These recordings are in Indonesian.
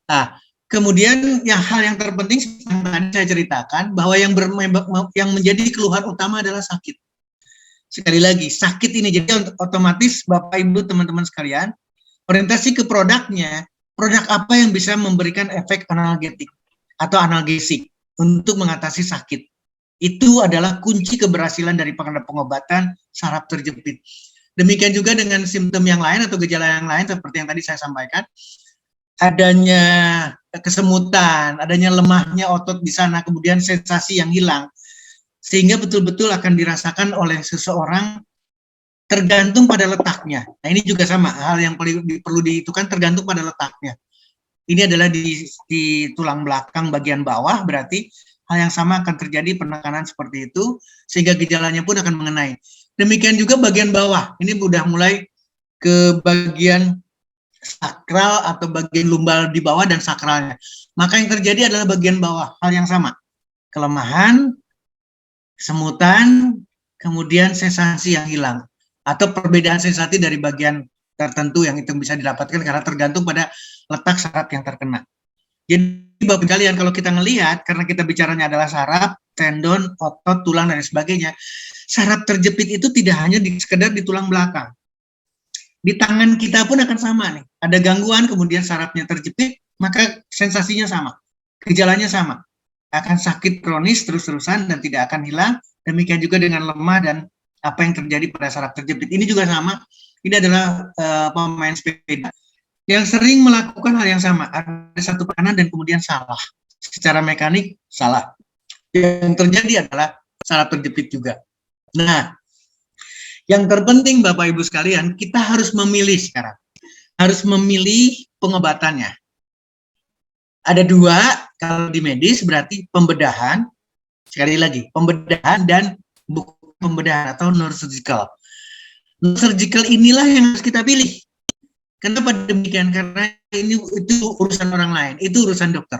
Nah, kemudian hal yang terpenting yang tadi saya ceritakan bahwa yang menjadi keluhan utama adalah sakit. Sekali lagi, sakit ini jadi otomatis Bapak Ibu teman-teman sekalian, orientasi ke produknya, produk apa yang bisa memberikan efek analgetik atau analgesik untuk mengatasi sakit. Itu adalah kunci keberhasilan dari pengobatan saraf terjepit. Demikian juga dengan simptom yang lain atau gejala yang lain seperti yang tadi saya sampaikan, adanya kesemutan, adanya lemahnya otot di sana, kemudian sensasi yang hilang, sehingga betul-betul akan dirasakan oleh seseorang tergantung pada letaknya. Nah, ini juga sama, hal yang perlu dihitungkan tergantung pada letaknya. Ini adalah di tulang belakang bagian bawah, berarti hal yang sama akan terjadi penekanan seperti itu, sehingga gejalanya pun akan mengenai. Demikian juga bagian bawah, ini sudah mulai ke bagian sakral atau bagian lumbal di bawah dan sakralnya. Maka yang terjadi adalah bagian bawah, hal yang sama. Kelemahan, kesemutan, kemudian sensasi yang hilang. Atau perbedaan sensasi dari bagian tertentu yang itu bisa didapatkan karena tergantung pada letak saraf yang terkena. Jadi Bapak kalian kalau kita ngelihat, karena kita bicaranya adalah saraf, tendon, otot, tulang, dan sebagainya, saraf terjepit itu tidak hanya sekedar di tulang belakang. Di tangan kita pun akan sama nih. Ada gangguan, kemudian sarafnya terjepit, maka sensasinya sama, gejalanya sama. Akan sakit kronis terus-terusan dan tidak akan hilang. Demikian juga dengan lemah dan apa yang terjadi pada saraf terjepit. Ini juga sama. Ini adalah pemain sepeda yang sering melakukan hal yang sama. Ada satu kanan dan kemudian salah. Secara mekanik salah. Yang terjadi adalah saraf terjepit juga. Nah, yang terpenting Bapak Ibu sekalian, kita harus memilih sekarang. Harus memilih pengobatannya. Ada dua, kalau di medis berarti pembedahan, sekali lagi, pembedahan dan bukan pembedahan atau non-surgical. Non-surgical inilah yang harus kita pilih. Kenapa demikian? Karena itu urusan orang lain, itu urusan dokter.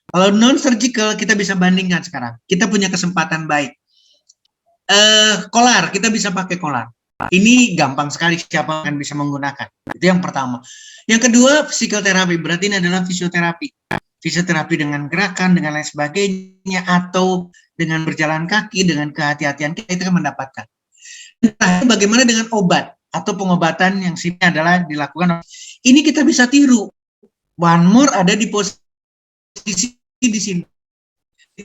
Kalau non-surgical kita bisa bandingkan sekarang. Kita punya kesempatan baik. Kolar, kita bisa pakai kolar. Ini gampang sekali siapa yang bisa menggunakan. Itu yang pertama. Yang kedua, psikoterapi. Berarti ini adalah fisioterapi. Fisioterapi dengan gerakan, dengan lain sebagainya, atau dengan berjalan kaki, dengan kehati-hatian kita itu akan mendapatkan. Nah, bagaimana dengan obat atau pengobatan yang sini adalah dilakukan? Ini kita bisa tiru. One More ada di posisi di sini.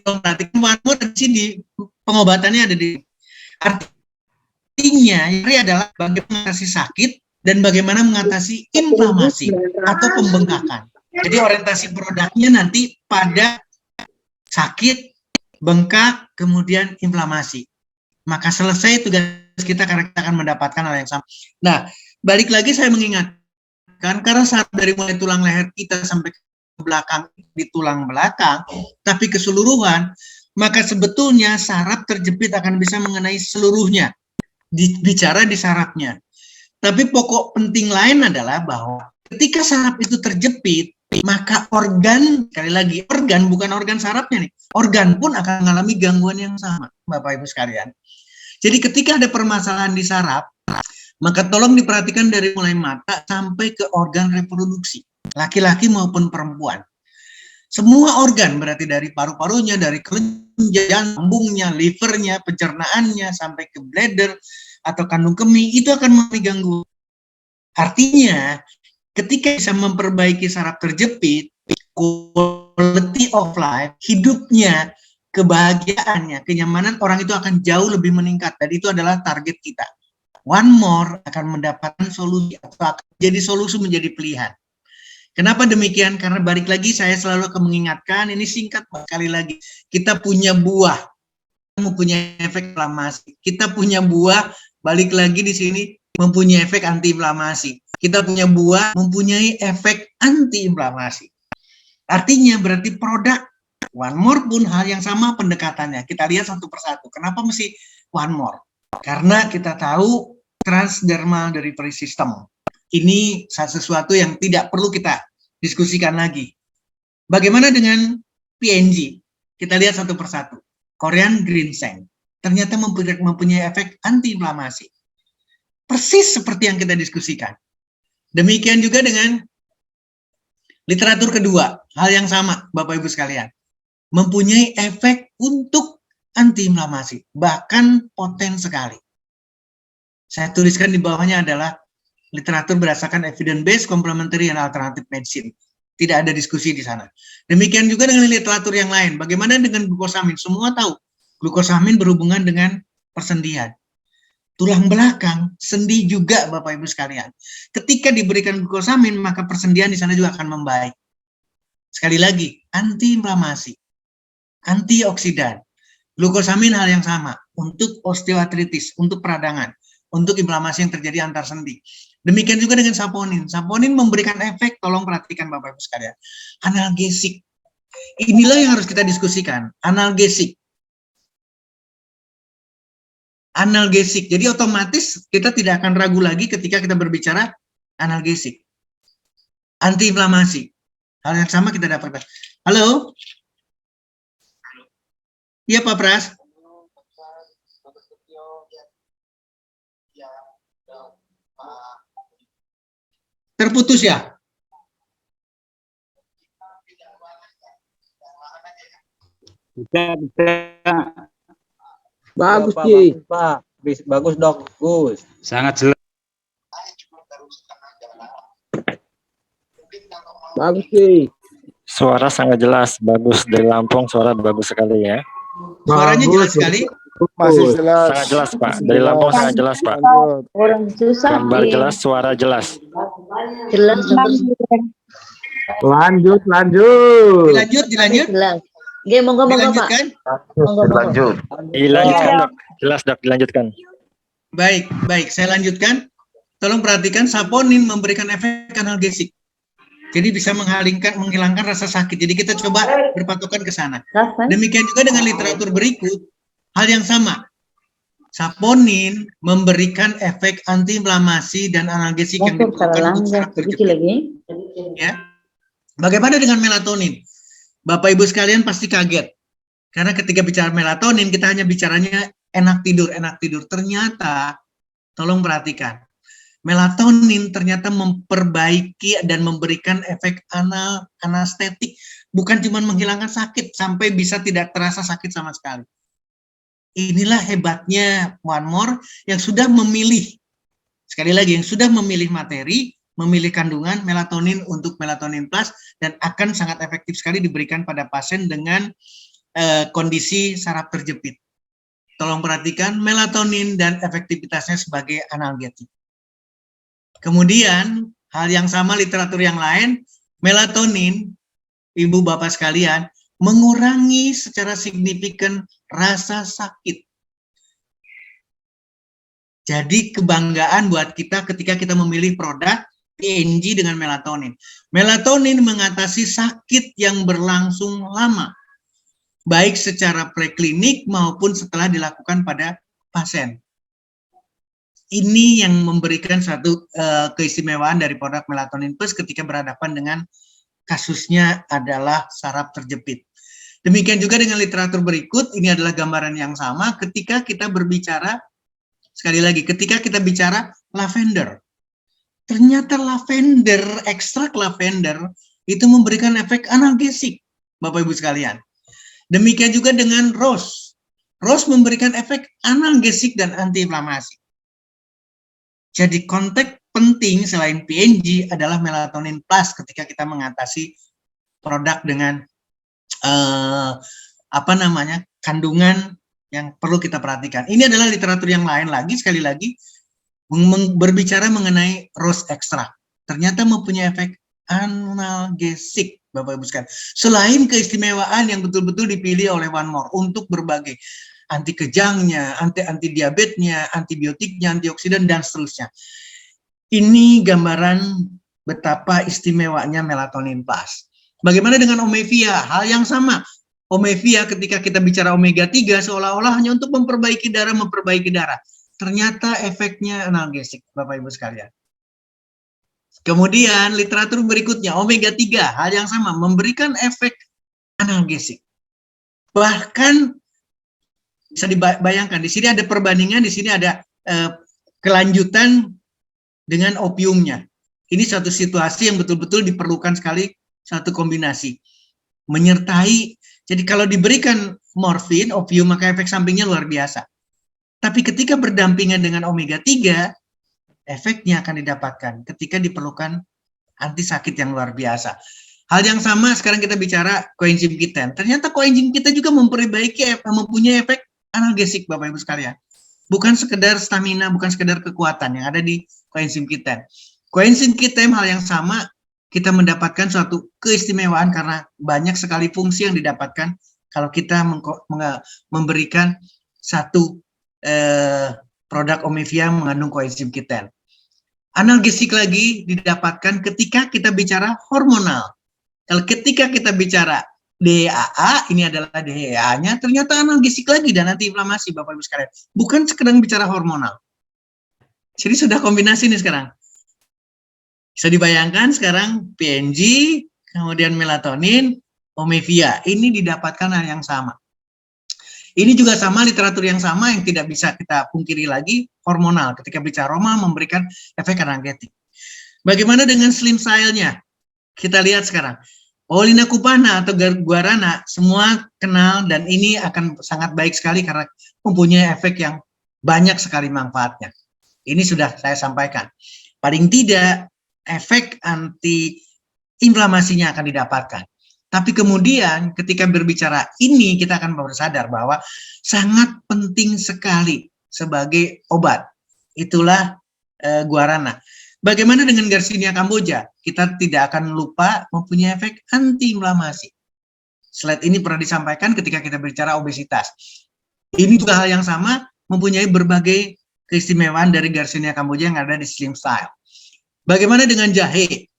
Perhatikan One More di sini, pengobatannya ada di. Artinya ini adalah bagaimana mengatasi sakit dan bagaimana mengatasi inflamasi atau pembengkakan. Jadi orientasi produknya nanti pada sakit, bengkak, kemudian inflamasi. Maka selesai tugas kita karena kita akan mendapatkan hal yang sama. Nah, balik lagi saya mengingatkan, karena saat dari mulai tulang leher kita sampai ke belakang, di tulang belakang, tapi keseluruhan, maka sebetulnya saraf terjepit akan bisa mengenai seluruhnya, bicara di sarafnya. Tapi pokok penting lain adalah bahwa ketika saraf itu terjepit, maka organ, sekali lagi, organ bukan organ sarafnya nih, organ pun akan mengalami gangguan yang sama, Bapak Ibu sekalian. Jadi ketika ada permasalahan di saraf, maka tolong diperhatikan dari mulai mata sampai ke organ reproduksi, laki-laki maupun perempuan. Semua organ, berarti dari paru-parunya, dari kelenjar, lambungnya, livernya, pencernaannya, sampai ke bladder atau kandung kemih, itu akan mengalami gangguan. Artinya, ketika bisa memperbaiki saraf terjepit, quality of life, hidupnya, kebahagiaannya, kenyamanan orang itu akan jauh lebih meningkat. Dan itu adalah target kita. One More akan mendapatkan solusi atau akan jadi solusi menjadi pilihan. Kenapa demikian? Karena balik lagi saya selalu akan mengingatkan, ini singkat sekali lagi. Kita punya buah, mempunyai efek inflamasi. Kita punya buah, balik lagi di sini, mempunyai efek anti-inflamasi. Kita punya buah, mempunyai efek anti-inflamasi. Artinya berarti produk One More pun hal yang sama pendekatannya. Kita lihat satu persatu. Kenapa mesti One More? Karena kita tahu transdermal delivery system. Ini sesuatu yang tidak perlu kita diskusikan lagi. Bagaimana dengan PNG? Kita lihat satu persatu. Korean Ginseng ternyata mempunyai efek anti-inflamasi. Persis seperti yang kita diskusikan. Demikian juga dengan Literatur kedua, hal yang sama Bapak Ibu sekalian. Mempunyai efek untuk antiinflamasi, bahkan poten sekali. Saya tuliskan di bawahnya adalah literatur berdasarkan evidence based complementary and alternative medicine. Tidak ada diskusi di sana. Demikian juga dengan literatur yang lain. Bagaimana dengan glukosamin? Semua tahu glukosamin berhubungan dengan persendian. Tulang belakang, sendi juga Bapak Ibu sekalian. Ketika diberikan glukosamin, maka persendian di sana juga akan membaik. Sekali lagi, antiinflamasi, antioksidan. Glukosamin hal yang sama untuk osteoartritis, untuk peradangan, untuk inflamasi yang terjadi antar sendi. Demikian juga dengan saponin. Saponin memberikan efek, tolong perhatikan Bapak Ibu sekalian, analgesik. Inilah yang harus kita diskusikan, analgesik. Analgesik. Jadi otomatis kita tidak akan ragu lagi ketika kita berbicara analgesik. Antiinflamasi. Hal yang sama kita dapatkan. Halo? Iya Pak Pras? Terputus ya? Bagus, Ci. Pak. Bagus, Dok. Bagus. Sangat jelas. Bagus, Ci. Suara sangat jelas, bagus. Dari Lampung suara bagus sekali ya. Suaranya jelas sekali. Masih jelas. Sangat jelas Pak. Dari Lampung sangat jelas Pak. Orang susah. Gambar jelas, suara jelas. Jelas. Lanjut. Dilanjut. Jelas. Oke, monggo Pak. Dilanjutkan. Lanjut. Dilanjutkan Dok. Jelas Dok, dilanjutkan. Baik. Saya lanjutkan. Tolong perhatikan, saponin memberikan efek analgesik. Jadi bisa menghilangkan rasa sakit. Jadi kita coba berpatokan ke sana. Demikian juga dengan literatur berikut, hal yang sama. Saponin memberikan efek antiinflamasi dan analgesik yang diperlukan untuk saraf terjepit. Ya. Bagaimana dengan melatonin? Bapak Ibu sekalian pasti kaget. Karena ketika bicara melatonin, kita hanya bicaranya enak tidur. Ternyata, tolong perhatikan. Melatonin ternyata memperbaiki dan memberikan efek anestetik. Bukan cuma menghilangkan sakit, sampai bisa tidak terasa sakit sama sekali. Inilah hebatnya One More yang sudah memilih, sekali lagi, yang sudah memilih materi, memilih kandungan melatonin untuk melatonin plus, dan akan sangat efektif sekali diberikan pada pasien dengan kondisi saraf terjepit. Tolong perhatikan melatonin dan efektivitasnya sebagai analgetik. Kemudian, hal yang sama literatur yang lain, melatonin, ibu bapak sekalian, mengurangi secara signifikan rasa sakit. Jadi kebanggaan buat kita ketika kita memilih produk PNG dengan melatonin. Melatonin mengatasi sakit yang berlangsung lama, baik secara preklinik maupun setelah dilakukan pada pasien. Ini yang memberikan satu keistimewaan dari produk melatonin plus ketika berhadapan dengan kasusnya adalah saraf terjepit. Demikian juga dengan literatur berikut, ini adalah gambaran yang sama ketika kita berbicara, sekali lagi, ketika kita bicara lavender. Ternyata lavender, ekstrak lavender, itu memberikan efek analgesik, Bapak Ibu sekalian. Demikian juga dengan rose. Rose memberikan efek analgesik dan antiinflamasi. Jadi konteks penting selain PNG adalah melatonin plus ketika kita mengatasi produk dengan kandungan yang perlu kita perhatikan. Ini adalah literatur yang lain lagi, sekali lagi berbicara mengenai rose extract. Ternyata mempunyai efek analgesik, Bapak Ibu sekalian. Selain keistimewaan yang betul-betul dipilih oleh One More untuk berbagai anti kejangnya, anti diabetesnya, antibiotiknya, antioksidan, dan seterusnya. Ini gambaran betapa istimewanya melatonin plus. Bagaimana dengan omevia? Hal yang sama. Omevia ketika kita bicara omega 3 seolah-olah hanya untuk memperbaiki darah. Ternyata efeknya analgesik, Bapak Ibu sekalian. Kemudian literatur berikutnya, omega 3, hal yang sama, memberikan efek analgesik. Bahkan bisa dibayangkan, di sini ada perbandingan, di sini ada kelanjutan dengan opiumnya. Ini satu situasi yang betul-betul diperlukan sekali satu kombinasi. Menyertai, jadi kalau diberikan morfin, opium, maka efek sampingnya luar biasa. Tapi ketika berdampingan dengan omega 3, efeknya akan didapatkan ketika diperlukan anti sakit yang luar biasa. Hal yang sama sekarang kita bicara koenzim Q10. Ternyata koenzim kita juga mempunyai efek analgesik, Bapak Ibu sekalian. Bukan sekedar stamina, bukan sekedar kekuatan yang ada di koenzim Q10. Koenzim Q10 hal yang sama, kita mendapatkan suatu keistimewaan karena banyak sekali fungsi yang didapatkan kalau kita memberikan satu produk Omevia mengandung koenzim Q10. Analgesik lagi didapatkan ketika kita bicara hormonal. Kalau ketika kita bicara DHEA, ini adalah DHEA-nya, ternyata analgesik lagi dan anti-inflamasi, Bapak Ibu sekalian. Bukan sekedar bicara hormonal. Jadi sudah kombinasi nih sekarang. Bisa dibayangkan sekarang PNG, kemudian melatonin, Omevia. Ini didapatkan hal yang sama. Ini juga sama, literatur yang sama yang tidak bisa kita pungkiri lagi, hormonal. Ketika bicara Roma memberikan efek analgetik. Bagaimana dengan slim cell-nya? Kita lihat sekarang. Olina cupana atau guarana semua kenal dan ini akan sangat baik sekali karena mempunyai efek yang banyak sekali manfaatnya. Ini sudah saya sampaikan. Paling tidak efek anti-inflamasinya akan didapatkan. Tapi kemudian ketika berbicara ini kita akan baru sadar bahwa sangat penting sekali sebagai obat. Itulah guarana. Bagaimana dengan Garcinia cambogia? Kita tidak akan lupa mempunyai efek anti-inflamasi. Slide ini pernah disampaikan ketika kita bicara obesitas. Ini juga hal yang sama, mempunyai berbagai keistimewaan dari Garcinia cambogia yang ada di Slim Style. Bagaimana dengan jahe?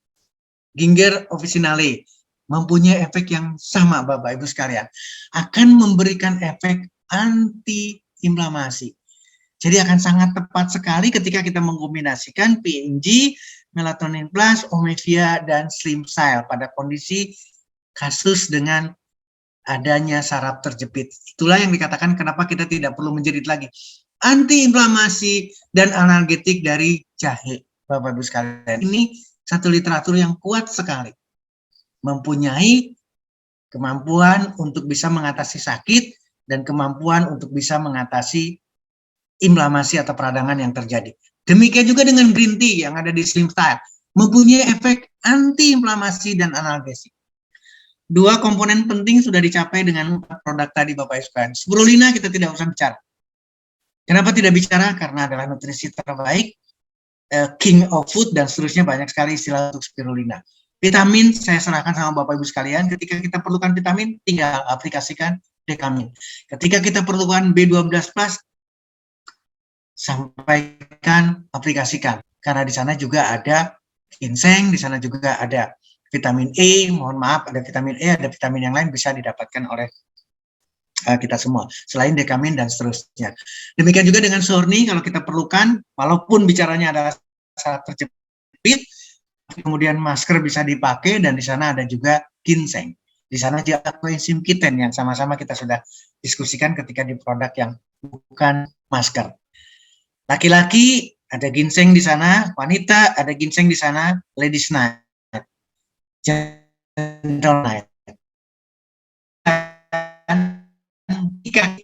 Ginger officinale mempunyai efek yang sama, Bapak Ibu sekalian. Akan memberikan efek anti-inflamasi. Jadi akan sangat tepat sekali ketika kita mengkombinasikan PNG, melatonin plus, Omevia, dan Slim Cell pada kondisi kasus dengan adanya saraf terjepit. Itulah yang dikatakan kenapa kita tidak perlu menjerit lagi. Anti-inflamasi dan analgetik dari jahe, Bapak Ibu sekalian. Ini satu literatur yang kuat sekali. Mempunyai kemampuan untuk bisa mengatasi sakit dan kemampuan untuk bisa mengatasi inflamasi atau peradangan yang terjadi. Demikian juga dengan green tea yang ada di Slim Style. Mempunyai efek anti-inflamasi dan analgesik. Dua komponen penting sudah dicapai dengan produk tadi, Bapak Ibu sekalian. Spirulina kita tidak usah bicara. Kenapa tidak bicara? Karena adalah nutrisi terbaik, king of food, dan seterusnya banyak sekali istilah untuk spirulina. Vitamin saya serahkan sama Bapak Ibu sekalian. Ketika kita perlukan vitamin, tinggal aplikasikan Dekamin. Ketika kita perlukan B12+, sampaikan, aplikasikan. Karena di sana juga ada ginseng, di sana juga ada vitamin E, mohon maaf, ada vitamin E, ada vitamin yang lain bisa didapatkan oleh kita semua. Selain Dekamin dan seterusnya. Demikian juga dengan Sorni, kalau kita perlukan, walaupun bicaranya adalah saat terjepit, kemudian masker bisa dipakai, dan di sana ada juga ginseng. Di sana juga koenzim Q10 yang sama-sama kita sudah diskusikan ketika di produk yang bukan masker. Laki-laki ada ginseng di sana, wanita ada ginseng di sana, ladies night, gentle night. Jika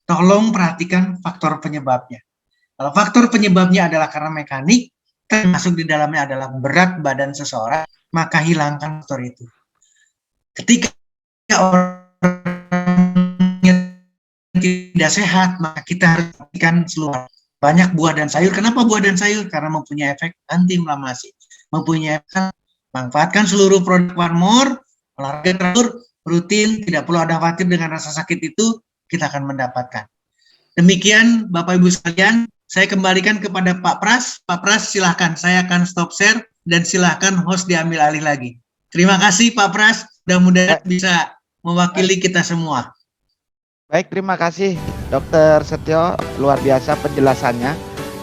tolong perhatikan faktor penyebabnya. Kalau faktor penyebabnya adalah karena mekanik, termasuk di dalamnya adalah berat badan seseorang, maka hilangkan faktor itu. Ketika orangnya tidak sehat, maka kita harus perhatikan seluruh banyak buah dan sayur. Kenapa buah dan sayur? Karena mempunyai efek anti-inflamasi. Mempunyai efek, manfaatkan seluruh produk One More, olahraga teratur, rutin, tidak perlu ada khawatir dengan rasa sakit itu, kita akan mendapatkan. Demikian Bapak Ibu sekalian, saya kembalikan kepada Pak Pras. Pak Pras silahkan, saya akan stop share dan silahkan host diambil alih lagi. Terima kasih Pak Pras, mudah-mudahan bisa mewakili kita semua. Baik, terima kasih Dokter Setio, luar biasa penjelasannya.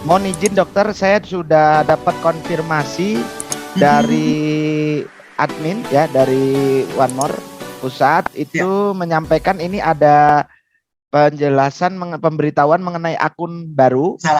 Mohon izin dokter, saya sudah dapat konfirmasi dari admin ya, dari One More Pusat itu menyampaikan ini ada penjelasan pemberitahuan mengenai akun baru.